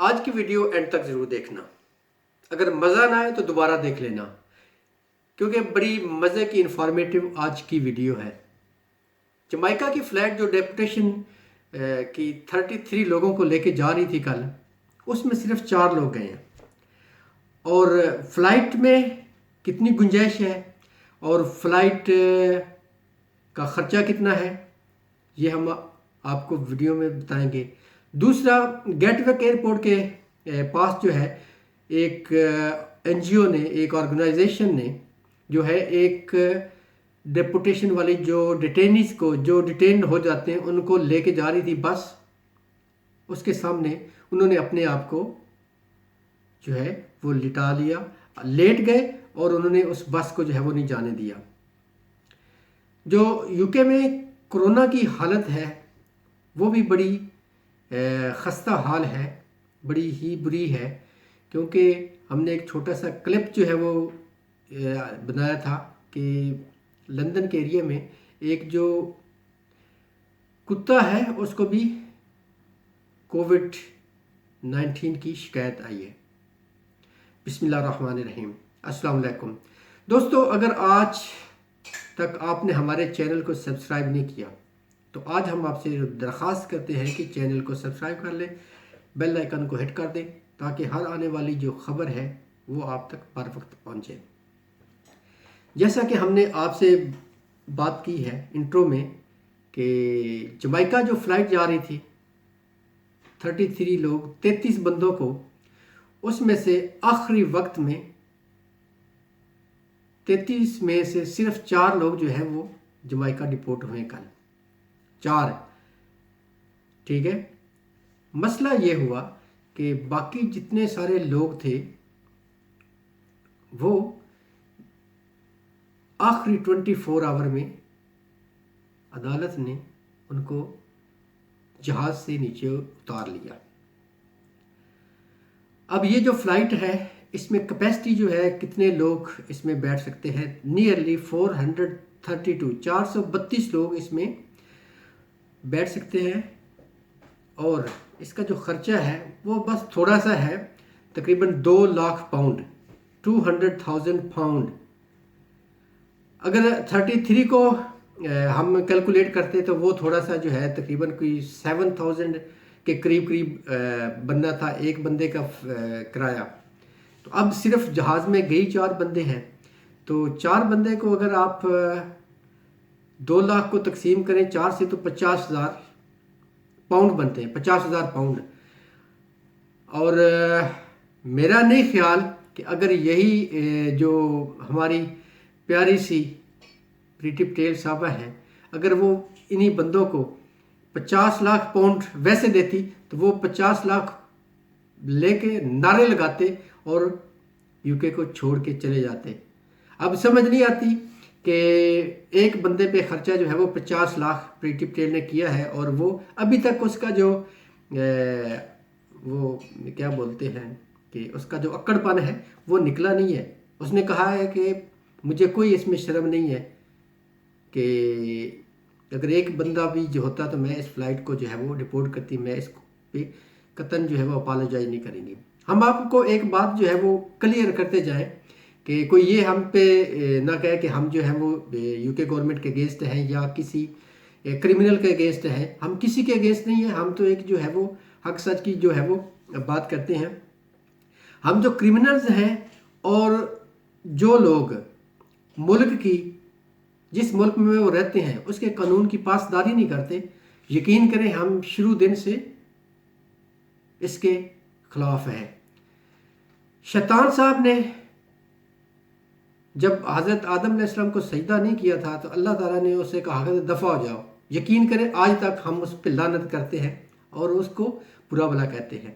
آج کی video and تک ضرور دیکھنا. اگر مزہ نہ آئے تو دوبارہ دیکھ لینا کیونکہ بڑی مزے کی انفارمیٹو آج کی ویڈیو ہے. جمائکا کی فلائٹ جو ڈیپوٹیشن کی 33 لوگوں کو لے کے جا رہی تھی کل، اس میں صرف 4 لوگ گئے ہیں. اور فلائٹ میں کتنی گنجائش ہے اور فلائٹ کا خرچہ کتنا ہے یہ ہم آپ کو ویڈیو میں بتائیں گے. دوسرا، گیٹ ویک ایئرپورٹ کے پاس جو ہے ایک این جی او نے، ایک آرگنائزیشن نے جو ہے ایک ڈیپوٹیشن والی جو ڈیٹینیز کو، جو ڈیٹین ہو جاتے ہیں ان کو لے کے جا رہی تھی بس، اس کے سامنے انہوں نے اپنے آپ کو جو ہے وہ لٹا لیا، لیٹ گئے اور انہوں نے اس بس کو جو ہے وہ نہیں جانے دیا. جو یو کے میں کرونا کی حالت ہے وہ بھی بڑی خستہ حال ہے، بڑی ہی بری ہے. کیونکہ ہم نے ایک چھوٹا سا کلپ جو ہے وہ بنایا تھا کہ لندن کے ایریا میں ایک جو کتا ہے اس کو بھی کووڈ-19 کی شکایت آئی ہے. بسم اللہ الرحمن الرحیم. السلام علیکم دوستو، اگر آج تک آپ نے ہمارے چینل کو سبسکرائب نہیں کیا تو آج ہم آپ سے درخواست کرتے ہیں کہ چینل کو سبسکرائب کر لیں، بیل آئیکن کو ہٹ کر دیں تاکہ ہر آنے والی جو خبر ہے وہ آپ تک بر وقت پہنچے. جیسا کہ ہم نے آپ سے بات کی ہے انٹرو میں کہ جمائکا جو فلائٹ جا رہی تھی 33 لوگ، 33 بندوں کو، اس میں سے آخری وقت میں 33 میں سے صرف 4 لوگ جو ہیں وہ جمائکا ڈپورٹ ہوئے کل. 4 ٹھیک ہے. مسئلہ یہ ہوا کہ باقی جتنے سارے لوگ تھے وہ آخری 24 آور میں عدالت نے ان کو جہاز سے نیچے اتار لیا. اب یہ جو فلائٹ ہے اس میں کیپیسٹی جو ہے کتنے لوگ اس میں بیٹھ سکتے ہیں؟ نیئرلی 432 432 لوگ اس میں بیٹھ سکتے ہیں. اور اس کا جو خرچہ ہے وہ بس تھوڑا سا ہے، تقریباً 2 لاکھ پاؤنڈ، 200,000 پاؤنڈ. اگر 33 کو ہم کیلکولیٹ کرتے تو وہ تھوڑا سا جو ہے تقریباً کوئی 7,000 کے قریب بننا تھا ایک بندے کا کرایہ. تو اب صرف جہاز میں گئی 4 بندے ہیں، تو 4 بندے کو اگر آپ 2 لاکھ کو تقسیم کریں 4 سے تو 50,000 پاؤنڈ بنتے ہیں، 50,000 پاؤنڈ. اور میرا نہیں خیال کہ اگر یہی جو ہماری پیاری سی پریٹی پٹیل صاحبہ ہیں اگر وہ انہی بندوں کو 50 لاکھ پاؤنڈ ویسے دیتی تو وہ 50 لاکھ لے کے نعرے لگاتے اور یو کے کو چھوڑ کے چلے جاتے. اب سمجھ نہیں آتی کہ ایک بندے پہ خرچہ جو ہے وہ 50 لاکھ پریٹی پٹیل نے کیا ہے اور وہ ابھی تک اس کا جو وہ کیا بولتے ہیں کہ اس کا جو اکڑ پن ہے وہ نکلا نہیں ہے. اس نے کہا ہے کہ مجھے کوئی اس میں شرم نہیں ہے کہ اگر ایک بندہ بھی جو ہوتا تو میں اس فلائٹ کو جو ہے وہ ڈپورٹ کرتی، میں اس پہ قطعاً جو ہے وہ اپالوجائز نہیں کریں گی. ہم آپ کو ایک بات جو ہے وہ کلیئر کرتے جائیں کہ کوئی یہ ہم پہ نہ کہے کہ ہم جو ہے وہ یو کے گورنمنٹ کے اگینسٹ ہیں یا کسی کرمنل کے اگینسٹ ہیں. ہم کسی کے اگینسٹ نہیں ہیں، ہم تو ایک جو ہے وہ حق سچ کی جو ہے وہ بات کرتے ہیں. ہم جو کرمنلز ہیں اور جو لوگ ملک کی، جس ملک میں وہ رہتے ہیں اس کے قانون کی پاسداری نہیں کرتے، یقین کریں ہم شروع دن سے اس کے خلاف ہیں. شیطان صاحب نے جب حضرت آدم علیہ السلام کو سجدہ نہیں کیا تھا تو اللہ تعالیٰ نے اسے کہا کہ دفع ہو جاؤ. یقین کریں آج تک ہم اس پہ لعنت کرتے ہیں اور اس کو برا بھلا کہتے ہیں.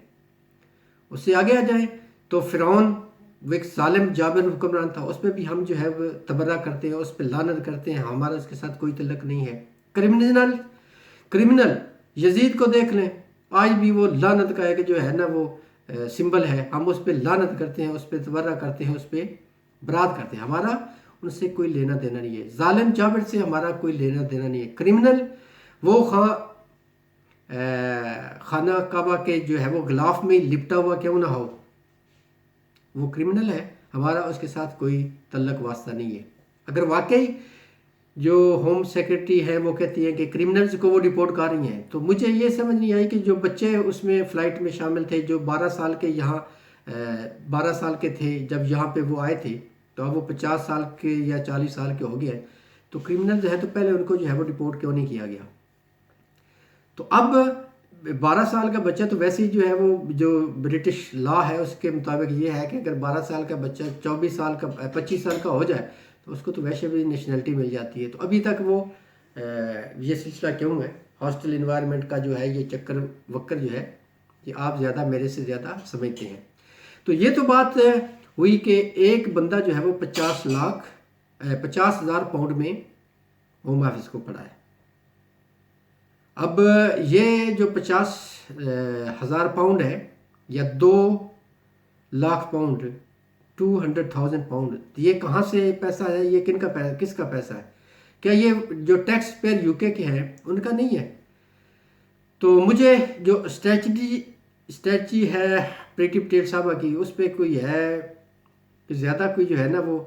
اس سے آگے آ جائیں تو فرعون وہ ایک ظالم جابر حکمران تھا، اس پہ بھی ہم جو ہے وہ تبرہ کرتے ہیں، اس پہ لعنت کرتے ہیں، ہمارا اس کے ساتھ کوئی تعلق نہیں ہے. کرمنل یزید کو دیکھ لیں، آج بھی وہ لعنت کا ایک جو ہے نا وہ سمبل ہے، ہم اس پہ لعنت کرتے ہیں، اس پہ تبرہ کرتے ہیں، اس پہ برات کرتے ہیں. ہمارا ان سے کوئی لینا دینا نہیں ہے. ظالم جابر سے ہمارا کوئی لینا دینا نہیں ہے. کرمنل وہ خواہ خانہ کعبہ کے جو ہے وہ غلاف میں لپٹا ہوا کیوں نہ ہو، وہ کرمنل ہے، ہمارا اس کے ساتھ کوئی تعلق واسطہ نہیں ہے۔ اگر واقعی جو ہوم سیکرٹری ہے وہ کہتی ہے کہ کرمنلز کو وہ ڈپورٹ کر رہی ہیں، تو مجھے یہ سمجھ نہیں آئی کہ جو بچے اس میں فلائٹ میں شامل تھے، جو 12 سال کے یہاں 12 سال کے تھے جب یہاں پہ وہ آئے تھے، تو اب وہ 50 سال کے یا 40 سال کے ہو گئے، تو کرمنلز ہے تو پہلے ان کو جو ہے وہ ڈپورٹ کیوں نہیں کیا گیا؟ تو اب 12 سال کا بچہ تو ویسے ہی جو ہے وہ جو برٹش لا ہے اس کے مطابق یہ ہے کہ اگر 12 سال کا بچہ 24 سال کا 25 سال کا ہو جائے تو اس کو تو ویسے بھی نیشنلٹی مل جاتی ہے۔ تو ابھی تک وہ یہ سلسلہ کیوں ہے ہاسٹل انوائرمنٹ کا جو ہے، یہ چکر وکر جو ہے، یہ آپ زیادہ میرے سے زیادہ سمجھتے ہیں۔ تو یہ تو بات ہوئی کہ ایک بندہ جو ہے وہ 50,000 پاؤنڈ میں ہوم آفس کو پڑھا ہے۔ اب یہ جو 50,000 پاؤنڈ ہے یا 2,00,000 پاؤنڈ 200,000 پاؤنڈ، یہ کہاں سے پیسہ ہے؟ یہ کس کا پیسہ ہے؟ کیا یہ جو ٹیکس پیئر یو کے ہیں ان کا نہیں ہے؟ تو مجھے جو اسٹریٹجی ہے پریٹی پٹیل صاحبہ کی، اس پہ کوئی ہے کہ زیادہ کوئی جو ہے نا وہ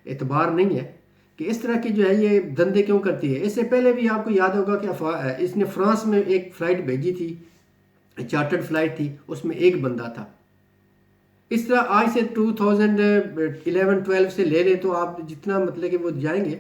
اعتبار نہیں ہے کہ اس طرح کی جو ہے یہ دندے کیوں کرتی ہے۔ اس سے پہلے بھی آپ کو یاد ہوگا کہ اس نے فرانس میں ایک فلائٹ بھیجی تھی، چارٹرڈ فلائٹ تھی، اس میں ایک بندہ تھا۔ اس طرح آج سے 2011-12 سے لے لیں تو آپ جتنا مطلب کہ وہ جائیں گے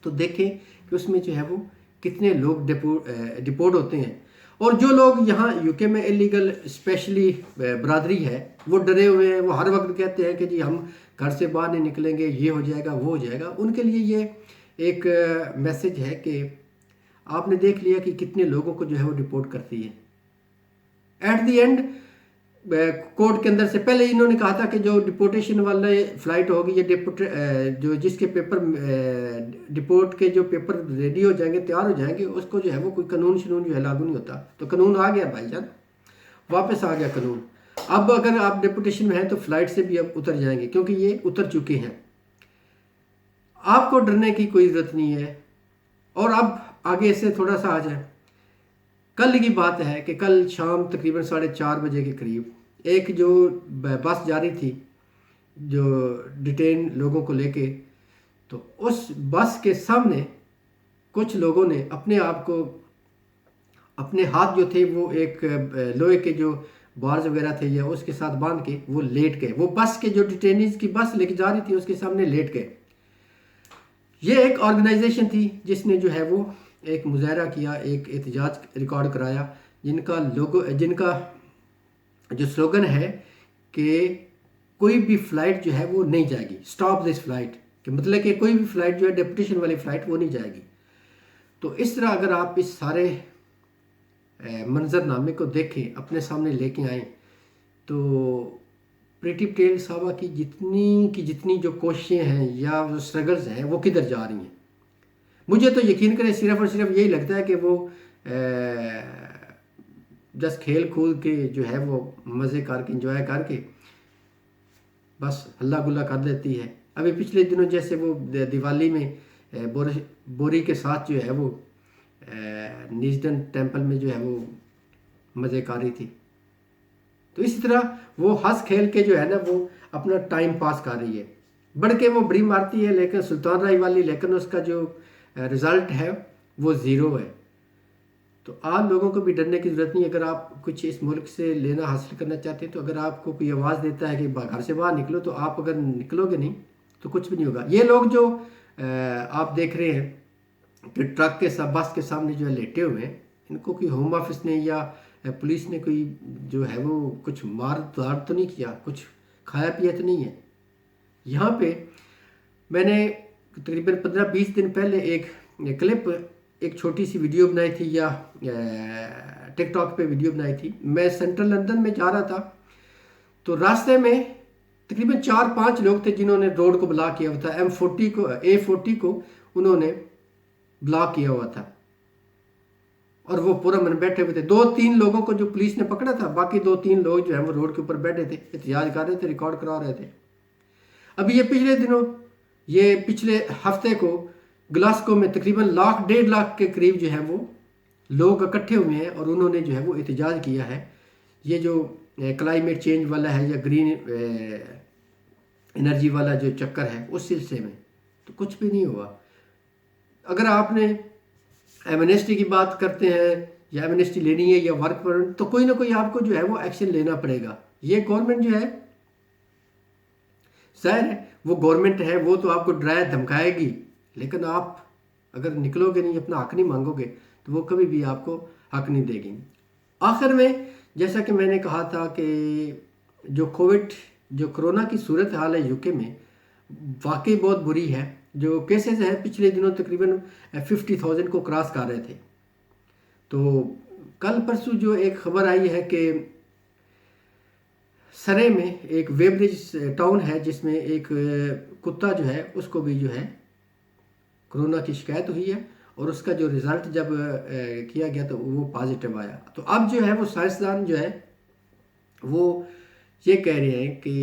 تو دیکھیں کہ اس میں جو ہے وہ کتنے لوگ ڈپورٹ ہوتے ہیں۔ اور جو لوگ یہاں یو کے میں الیگل اسپیشلی برادری ہے، وہ ڈرے ہوئے ہیں، وہ ہر وقت کہتے ہیں کہ جی ہم گھر سے باہر نہیں نکلیں گے، یہ ہو جائے گا وہ ہو جائے گا، ان کے لیے یہ ایک میسج ہے کہ آپ نے دیکھ لیا کہ کتنے لوگوں کو جو ہے وہ ڈپورٹ کرتی ہے۔ ایٹ دی اینڈ کورٹ کے اندر سے پہلے انہوں نے کہا تھا کہ جو ڈپورٹیشن والے فلائٹ ہوگی، یہ جو جس کے پیپر ڈپورٹ کے جو پیپر ریڈی ہو جائیں گے، تیار ہو جائیں گے، اس کو جو ہے وہ کوئی قانون شنون جو ہے لاگو نہیں ہوتا۔ تو قانون آ گیا بھائی جان، واپس آ گیا قانون۔ اب اگر آپ ڈپورٹیشن میں ہیں تو فلائٹ سے بھی اب اتر جائیں گے، کیونکہ یہ اتر چکے ہیں۔ آپ کو ڈرنے کی کوئی ضرورت نہیں ہے۔ اور اب آگے سے تھوڑا سا آ جائیں، کل کی بات ہے کہ کل شام تقریباً 4:30 بجے کے قریب ایک جو بس جاری تھی جو ڈیٹین لوگوں کو لے کے، تو اس بس کے سامنے کچھ لوگوں نے اپنے آپ کو، اپنے ہاتھ جو تھے وہ ایک لوہے کے جو بارز وغیرہ تھے یا اس کے ساتھ باندھ کے وہ لیٹ گئے۔ وہ بس کے جو ڈیٹینیز کی بس لے کے جا رہی تھی اس کے سامنے لیٹ گئے۔ یہ ایک آرگنائزیشن تھی جس نے جو ہے وہ ایک مظاہرہ کیا، ایک احتجاج ریکارڈ کرایا، جن کا جو سلوگن ہے کہ کوئی بھی فلائٹ جو ہے وہ نہیں جائے گی، سٹاپ دس فلائٹ، کہ مطلب کہ کوئی بھی فلائٹ جو ہے ڈپٹیشن والی فلائٹ وہ نہیں جائے گی۔ تو اس طرح اگر آپ اس سارے منظر نامے کو دیکھیں، اپنے سامنے لے کے آئیں، تو پریٹی پٹیل صاحبہ کی جتنی جو کوششیں ہیں یا وہ سٹرگلز ہیں وہ کدھر جا رہی ہیں؟ مجھے تو یقین کریں صرف اور صرف یہی لگتا ہے کہ وہ جس کھیل کود کے جو ہے وہ مزے کر کے انجوائے کر کے بس ہلا گلا کر دیتی ہے۔ ابھی پچھلے دنوں جیسے وہ دیوالی میں بوری کے ساتھ جو ہے وہ نیوزڈن ٹیمپل میں جو ہے وہ مزے کر رہی تھی، تو اسی طرح وہ ہنس کھیل کے جو ہے نا وہ اپنا ٹائم پاس کر رہی ہے۔ بڑھ کے وہ بڑی مارتی ہے لیکن سلطان رائی والی، لیکن اس کا جو رزلٹ ہے وہ 0 ہے۔ تو آپ لوگوں کو بھی ڈرنے کی ضرورت نہیں۔ اگر آپ کچھ اس ملک سے لینا حاصل کرنا چاہتے ہیں تو اگر آپ کو کوئی آواز دیتا ہے کہ گھر سے باہر نکلو، تو آپ اگر نکلو گے نہیں تو کچھ بھی نہیں ہوگا۔ یہ لوگ جو آپ دیکھ رہے ہیں کہ ٹرک کے ساتھ بس کے سامنے جو ہے لیٹے ہوئے ہیں، ان کو کوئی ہوم آفس نے یا پولیس نے کوئی جو ہے وہ کچھ مار داڑ تو نہیں کیا، کچھ کھایا پیا تو نہیں ہے۔ یہاں پہ میں نے تقریباً 15-20 دن پہلے ایک کلپ، ایک چھوٹی سی ویڈیو بنائی تھی یا ٹک ٹاک پہ ویڈیو بنائی تھی۔ میں سینٹرل لندن میں جا رہا تھا، تو راستے میں تقریباً 4-5 لوگ تھے جنہوں نے روڈ کو بلاک کیا ہوا تھا۔ A40 کو انہوں نے بلاک کیا ہوا تھا، اور وہ پورا من بیٹھے ہوئے تھے۔ 2-3 لوگوں کو جو پولیس نے پکڑا تھا، باقی 2-3 لوگ جو ہیں وہ روڈ کے اوپر بیٹھے تھے، احتجاج کر رہے تھے، ریکارڈ کرا رہے تھے۔ ابھی یہ پچھلے ہفتے کو گلاسکو میں تقریباً 1,00,000-1.5 لاکھ کے قریب جو ہے وہ لوگ اکٹھے ہوئے ہیں اور انہوں نے جو ہے وہ احتجاج کیا ہے، یہ جو کلائمیٹ چینج والا ہے یا گرین انرجی والا جو چکر ہے اس سلسلے میں، تو کچھ بھی نہیں ہوا۔ اگر آپ نے ایمنسٹی کی بات کرتے ہیں یا ایمنسٹی لینی ہے یا ورک پرمٹ، تو کوئی نہ کوئی آپ کو جو ہے وہ ایکشن لینا پڑے گا۔ یہ گورنمنٹ جو ہے، ظاہر ہے وہ گورنمنٹ ہے، وہ تو آپ کو ڈرایا دھمکائے گی، لیکن آپ اگر نکلو گے نہیں، اپنا حق نہیں مانگو گے، تو وہ کبھی بھی آپ کو حق نہیں دے گی۔ آخر میں جیسا کہ میں نے کہا تھا کہ جو کرونا کی صورت حال ہے یو کے میں، واقعی بہت بری ہے۔ جو کیسز ہیں پچھلے دنوں تقریباً 50,000 کو کراس کر رہے تھے۔ تو کل پرسوں جو ایک خبر آئی ہے کہ سرے میں ایک ویبرج ٹاؤن ہے جس میں ایک کتا جو ہے اس کو بھی جو ہے کرونا کی شکایت ہوئی ہے، اور اس کا جو رزلٹ جب کیا گیا تو وہ پازیٹیو آیا۔ تو اب جو ہے وہ سائنسدان جو ہے وہ یہ کہہ رہے ہیں کہ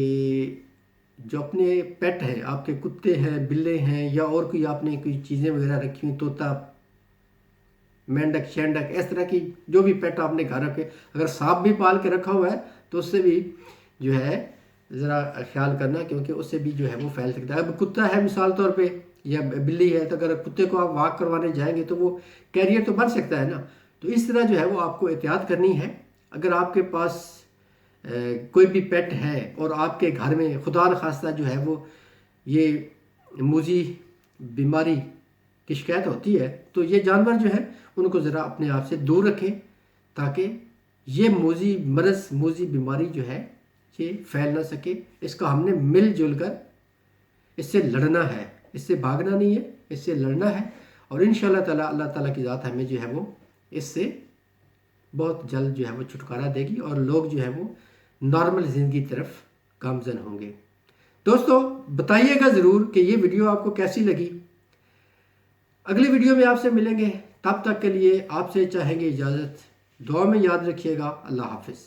جو اپنے پیٹ ہیں، آپ کے کتے ہیں، بلے ہیں، یا اور کوئی آپ نے کوئی چیزیں وغیرہ رکھی ہوئی، طوطا، مینڈک، شینڈک، اس طرح کی جو بھی پیٹ آپ نے گھر رکھے، اگر سانپ بھی پال کے رکھا ہوا ہے تو اس سے بھی جو ہے ذرا خیال کرنا، کیونکہ اس سے بھی جو ہے وہ پھیل سکتا ہے۔ اب کتا ہے مثال طور پہ یا بلی ہے، تو اگر کتے کو آپ واک کروانے جائیں گے تو وہ کیریئر تو بن سکتا ہے نا۔ تو اس طرح جو ہے وہ آپ کو احتیاط کرنی ہے۔ اگر آپ کے پاس کوئی بھی پیٹ ہے اور آپ کے گھر میں خدا نخواستہ جو ہے وہ یہ موذی بیماری کی شکایت ہوتی ہے، تو یہ جانور جو ہے ان کو ذرا اپنے آپ سے دور رکھیں، تاکہ یہ موذی بیماری جو ہے یہ پھیل نہ سکے۔ اس کا ہم نے مل جل کر اس سے لڑنا ہے، اس سے بھاگنا نہیں ہے، اس سے لڑنا ہے، اور انشاءاللہ تعالی اللہ تعالیٰ کی ذات ہمیں جو ہے وہ اس سے بہت جلد جو ہے وہ چھٹکارا دے گی، اور لوگ جو ہے وہ نارمل زندگی طرف گامزن ہوں گے۔ دوستو بتائیے گا ضرور کہ یہ ویڈیو آپ کو کیسی لگی۔ اگلی ویڈیو میں آپ سے ملیں گے، تب تک کے لیے آپ سے چاہیں گے اجازت۔ دعا میں یاد رکھیے گا۔ اللہ حافظ۔